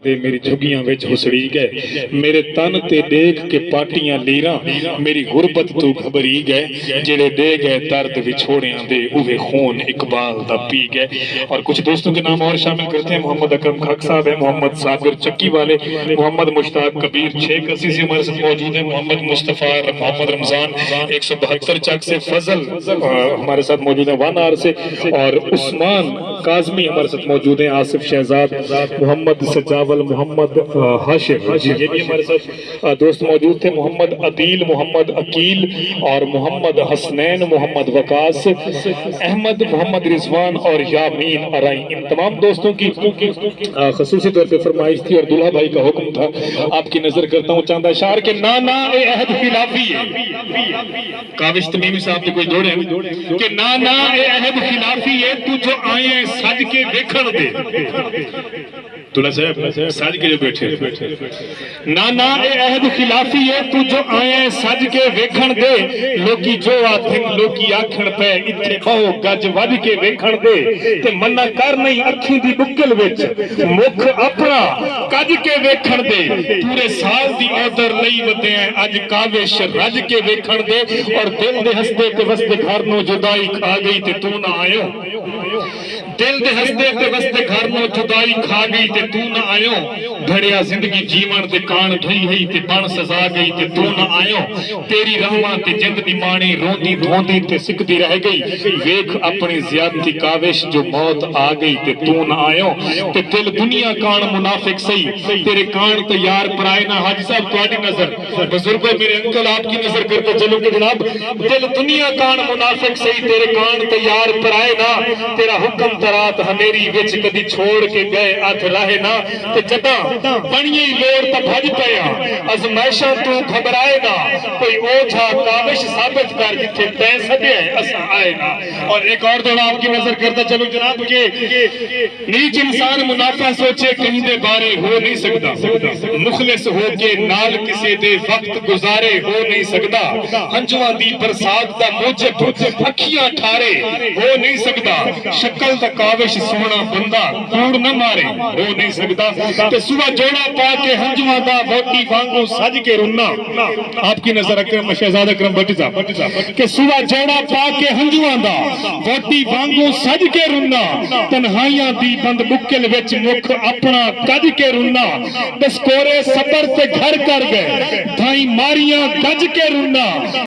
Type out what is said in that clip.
दे मेरी झुगियां विच हुसड़ी गए, मेरे तन ते देख के पाटियां लीरा मेरी गुरबत तू घबरी गए, जेड़े दे गए दर्द विछोड़ियां दे उहे खून इकबाल दा पी गए। और कुछ दोस्तों के नाम और शामिल करते हैं। मोहम्मद अकरम खाक साहब है, मोहम्मद साबिर चक्की वाले, मोहम्मद मुश्ताक कबीर 6 कसी से हमारे साथ मौजूद है, मोहम्मद मुस्तफ़ा मोहम्मद रमजान 172 चक से, फजल हमारे साथ मौजूद है 1 आर से, और उस्मान काजमी हमारे साथ मौजूद हैं, आसिफ शहजाद, मोहम्मद सजावल, मोहम्मद हाशिम, ये भी हमारे साथ दोस्त मौजूद थे, मोहम्मद अदील, मोहम्मद अकील और मोहम्मद हसनैन, मोहम्मद वकास, अहमद, मोहम्मद रिजवान और यामीन अराई। इन तमाम दोस्तों की खसूसी तौर पे फरमाइश थी और दुल्हा भाई का हुक्म था। आपकी नजर करता हूँ चांदा शार के ना ना ए अहद खिलाफी है, काविश तमीमी साहब ने कोई जोड़े कि ना ना ए अहद खिलाफी है, तू जो आए सज के देखण दे। दूल्हा साहब सज के जो बैठे, ना ना ए अहद खिलाफी है, तू जो आए सज के वेखण दे, लोकी जो आखन लोकी आखण पे इत्थे बहु गज वज के वेखण दे, ते मना कर नहीं अखी दी बुक्कल विच मुख अपना कज के वेखण दे, पूरे साल दी औदर लई वदे अज काविश रज के वेखण दे, और दिल दे हसदे ते वसदे घर नो जुदाई खा गई ते तू ना आयो, दिल दे हसदे ते वसदे घर नो जुदाई खा गई ते तू ना आयो, घड़िया जिंदगी जीवन दे कान ढई हई ते बन सजा गई ते तू ना आयो, तेरी रहमा ते जिंद दी माणी रोंदी धोंदी ते सिकदी रह गई, वेख अपनी ज़ियादती काविश जो मौत आ गई ते तू ना आयो, ते दिल दुनिया कान मुनाफिक सही तेरे कान तैयार पराए ना। हाजी साहब तुम्हारी नजर बुजुर्गों, मेरे अंकल आपकी नजर करते चलो कि जनाब, दिल दुनिया कान मुनाफिक सही तेरे कान तैयार पराए ना, तेरा हुक्म तरात हनेरी विच कदी छोड़ के गए अथ रहे ना, ते जदा बणिए लोड़ ता भज पया अजमाइशां तू घबराए ना, कोई ओझा काविश साबित कर जिथे तैं सदे असा आए ना। और एक और दौड़ा आपकी नजर करता चलो जनाब के नीच इंसान मुनाफा सोचे कहीं दे बारे हो नहीं सकता, मुखलिस हो के नाल किसे दे वक्त गुजारे हो नहीं सकता, हंजुआं दी बरसात दा मूजब अखियां ठारे हो नहीं सकता, शक्ल दा काविश सोना बंदा कूड़ न मारे हो नहीं सकता, ते सुबह जोड़ा पा के हंजुआं दा वोटी वांगू सज के रुन्ना। आपकी नजर अकरम शहजादा अकरम भट्टी साहब के सुबह जोड़ा पा के हंजुआं दा वोटी वांगू सज के रुन्ना, तन्हाइयां दी बंद मुक्किल विच मुख अपना कज के रुन्ना, दस कोरे सबर ते घर कर गए धाई मारियां गज के रुन्ना।